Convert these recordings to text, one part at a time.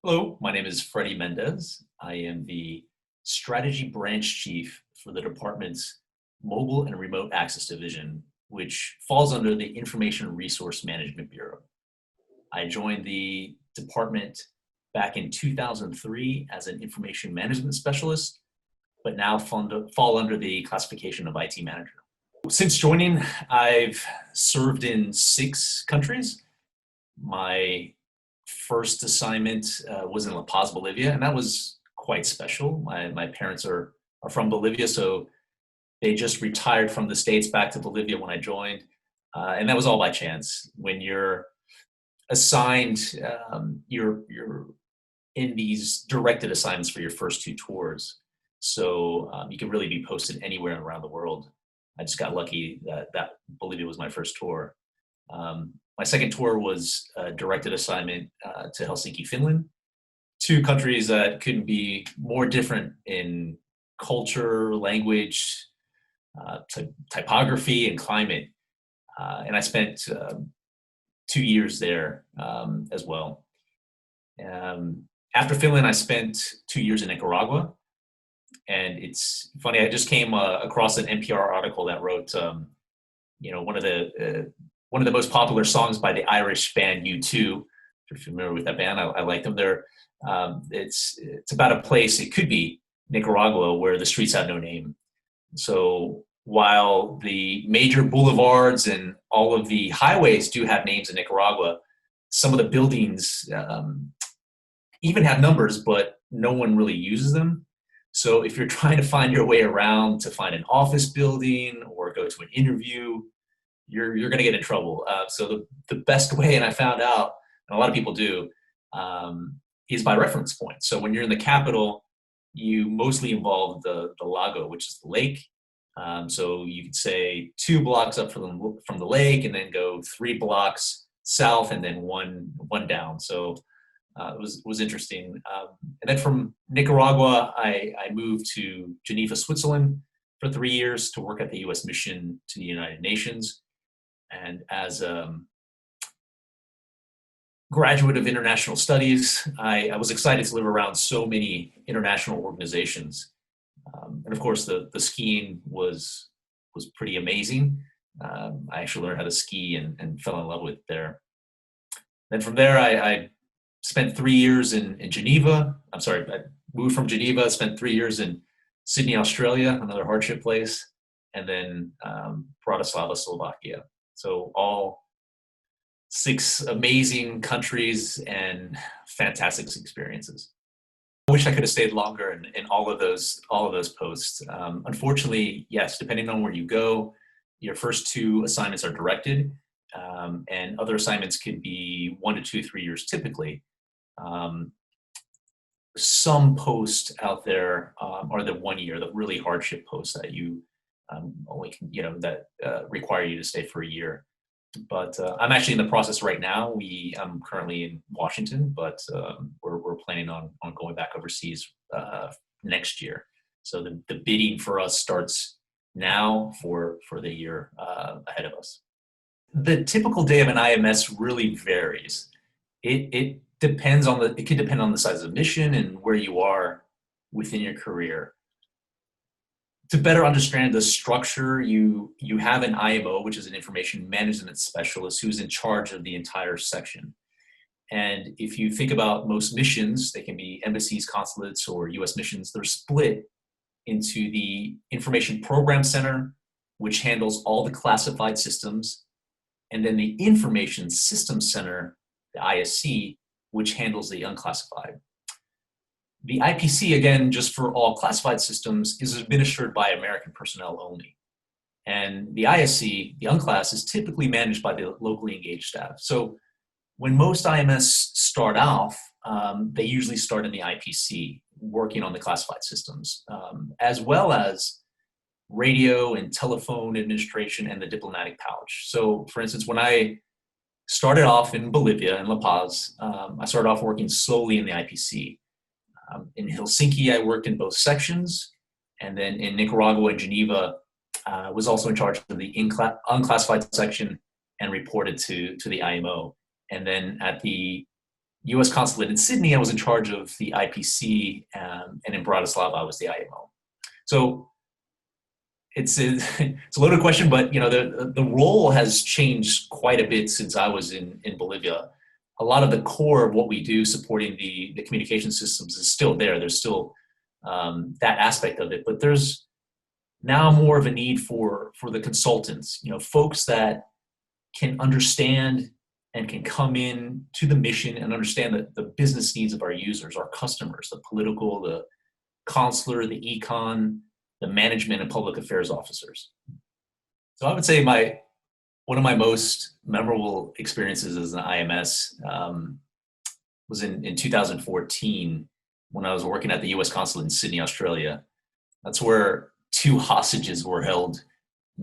Hello, my name is Freddy Mendez. I am the Strategy Branch Chief for the department's Mobile and Remote Access Division, which falls under the Information Resource Management Bureau. I joined the department back in 2003 as an information management specialist, but now fall under the classification of IT manager. Since joining, I've served in 6 countries. My first assignment was in La Paz, Bolivia, and that was quite special. My parents are from Bolivia, so they just retired from the States back to Bolivia when I joined, and that was all by chance. When you're assigned, you're in these directed assignments for your first 2 tours, so you can really be posted anywhere around the world. I just got lucky that Bolivia was my first tour. My second tour was a directed assignment to Helsinki, Finland, 2 countries that couldn't be more different in culture, language, typography, and climate. And I spent 2 years there as well. After Finland, I spent 2 years in Nicaragua. And it's funny, I just came across an NPR article that wrote, one of the most popular songs by the Irish band U2. If you're familiar with that band, I like them. It's about a place, it could be Nicaragua, where the streets have no name. So while the major boulevards and all of the highways do have names in Nicaragua, some of the buildings even have numbers, but no one really uses them. So if you're trying to find your way around to find an office building or go to an interview, you're going to get in trouble. So the best way, and I found out, and a lot of people do, is by reference point. So when you're in the capital, you mostly involve the lago, which is the lake. So you could say 2 blocks up from the lake, and then go 3 blocks south, and then one down. So it was interesting. And then from Nicaragua, I moved to Geneva, Switzerland for 3 years to work at the U.S. mission to the United Nations. And as a graduate of international studies, I was excited to live around so many international organizations. And of course, the skiing was pretty amazing. I actually learned how to ski and fell in love with it there. Then from there, I spent 3 years in Geneva. I moved from Geneva, spent 3 years in Sydney, Australia, another hardship place, and then Bratislava, Slovakia. So all 6 amazing countries and fantastic experiences. I wish I could have stayed longer in all of those posts. Unfortunately, yes, depending on where you go, your first 2 assignments are directed, and other assignments could be 1 to 2, 3 years typically. Some posts out there are the 1 year, the really hardship posts that you only can, require you to stay for a year. But I'm actually in the process right now. I'm currently in Washington, but we're planning on going back overseas next year. So the bidding for us starts now for the year ahead of us. The typical day of an IMS really varies. It could depend on the size of the mission and where you are within your career. To better understand the structure, you have an IMO, which is an information management specialist, who's in charge of the entire section. And if you think about most missions, they can be embassies, consulates, or U.S. missions. They're split into the Information Program Center, which handles all the classified systems, and then the Information Systems Center, the ISC, which handles the unclassified. The IPC, again, just for all classified systems, is administered by American personnel only. And the ISC, the unclass, is typically managed by the locally engaged staff. So when most IMS start off, they usually start in the IPC, working on the classified systems, as well as radio and telephone administration and the diplomatic pouch. So for instance, when I started off in Bolivia, in La Paz, I started off working solely in the IPC. In Helsinki, I worked in both sections, and then in Nicaragua and Geneva, was also in charge of the unclassified section and reported to the IMO. And then at the U.S. consulate in Sydney, I was in charge of the IPC, and in Bratislava, I was the IMO. So it's a loaded question, but the role has changed quite a bit since I was in Bolivia. A lot of the core of what we do supporting the communication systems is still there. There's still that aspect of it, but there's now more of a need for the consultants, folks that can understand and can come in to the mission and understand the business needs of our users, our customers, the political, the consular, the econ, the management and public affairs officers. So I would say one of my most memorable experiences as an IMS was in 2014 when I was working at the U.S. consulate in Sydney, Australia. That's where 2 hostages were held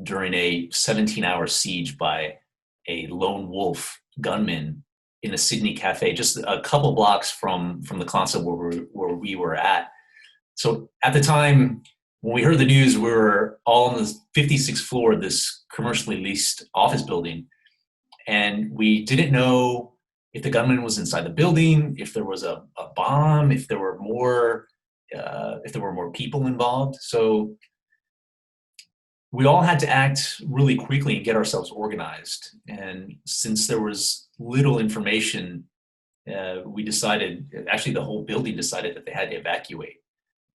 during a 17-hour siege by a lone wolf gunman in a Sydney cafe, just a couple blocks from the consulate where we were at. So at the time, when we heard the news, we were all on the 56th floor of this commercially leased office building, and we didn't know if the gunman was inside the building, if there was a bomb, if there were more people involved. So we all had to act really quickly and get ourselves organized. And since there was little information, we decided, actually the whole building decided that they had to evacuate.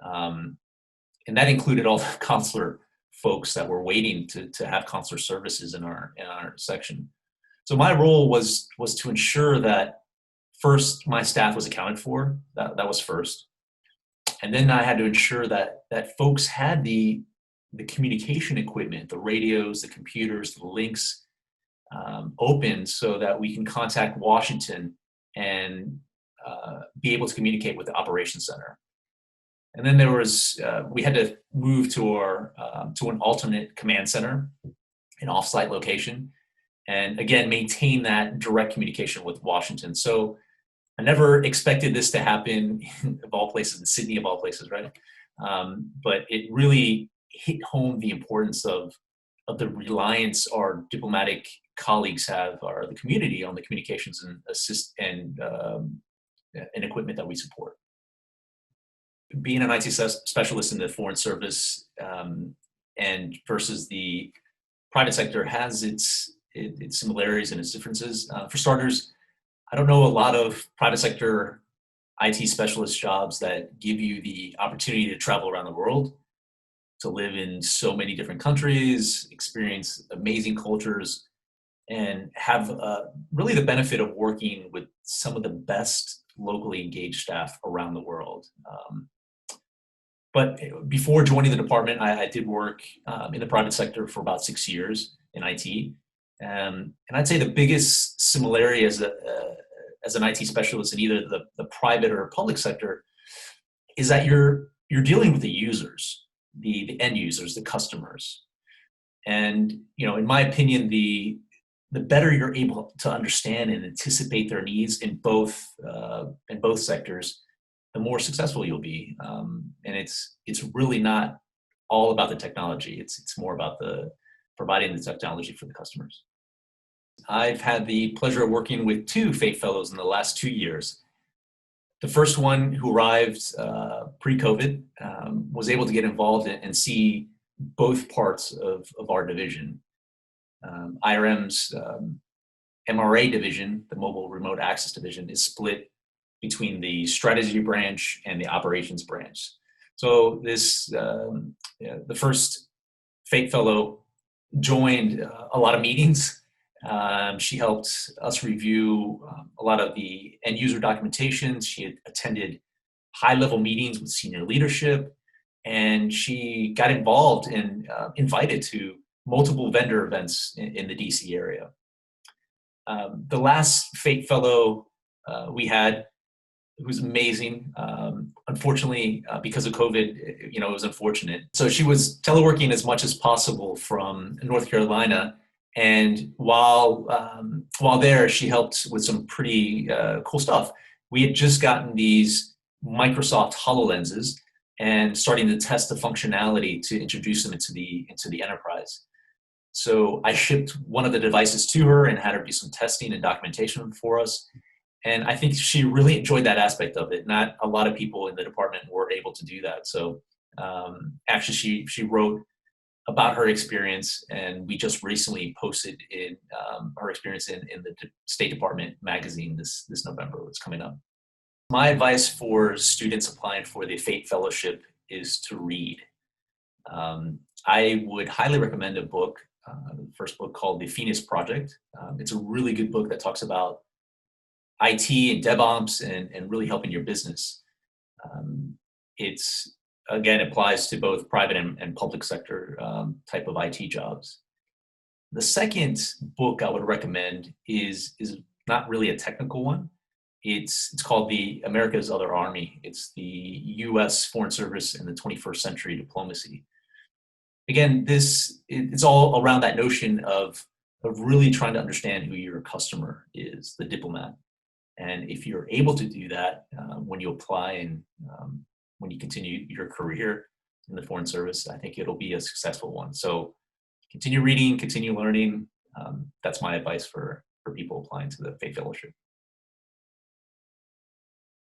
And that included all the consular folks that were waiting to have consular services in our section. So my role was to ensure that first my staff was accounted for. That was first. And then I had to ensure that folks had the communication equipment, the radios, the computers, the links open so that we can contact Washington and be able to communicate with the operations center. And then we had to move to an alternate command center, an offsite location, and again, maintain that direct communication with Washington. So I never expected this to happen of all places, in Sydney of all places, right? But it really hit home the importance of the reliance our diplomatic colleagues have, or the community, on the communications and equipment that we support. Being an IT specialist in the foreign service and versus the private sector has its similarities and its differences. For starters, I don't know a lot of private sector IT specialist jobs that give you the opportunity to travel around the world, to live in so many different countries, experience amazing cultures, and have really the benefit of working with some of the best locally engaged staff around the world. But before joining the department, I did work in the private sector for about 6 years in IT. And I'd say the biggest similarity as an IT specialist in either the private or public sector is that you're dealing with the users, the end users, the customers. And in my opinion, the better you're able to understand and anticipate their needs in both sectors, the more successful you'll be. And it's really not all about the technology. It's more about providing the technology for the customers. I've had the pleasure of working with 2 FATE fellows in the last 2 years. The first one, who arrived pre-COVID, was able to get involved and see both parts of our division. IRM's MRA division, the Mobile Remote Access Division, is split between the strategy branch and the operations branch. So the first FATE fellow joined a lot of meetings. She helped us review a lot of the end user documentation. She had attended high-level meetings with senior leadership, and she got involved and invited to multiple vendor events in the DC area. The last FATE fellow we had, it was amazing. Unfortunately, because of COVID, it was unfortunate. So she was teleworking as much as possible from North Carolina. And while there, she helped with some pretty cool stuff. We had just gotten these Microsoft HoloLenses and starting to test the functionality to introduce them into the enterprise. So I shipped one of the devices to her and had her do some testing and documentation for us. And I think she really enjoyed that aspect of it. Not a lot of people in the department were able to do that. So actually, she wrote about her experience, and we just recently posted in her experience in the State Department magazine this November. It's coming up. My advice for students applying for the FATE Fellowship is to read. I would highly recommend a book, the first book called The Phoenix Project. It's a really good book that talks about IT and DevOps and really helping your business. It's again applies to both private and public sector type of IT jobs. The second book I would recommend is not really a technical one. It's called The America's Other Army. It's the U.S. Foreign Service in the 21st Century Diplomacy. Again, it's all around that notion of really trying to understand who your customer is, the diplomat. And if you're able to do that when you apply and when you continue your career in the Foreign Service, I think it'll be a successful one. So continue reading, continue learning. That's my advice for people applying to the FATE Fellowship.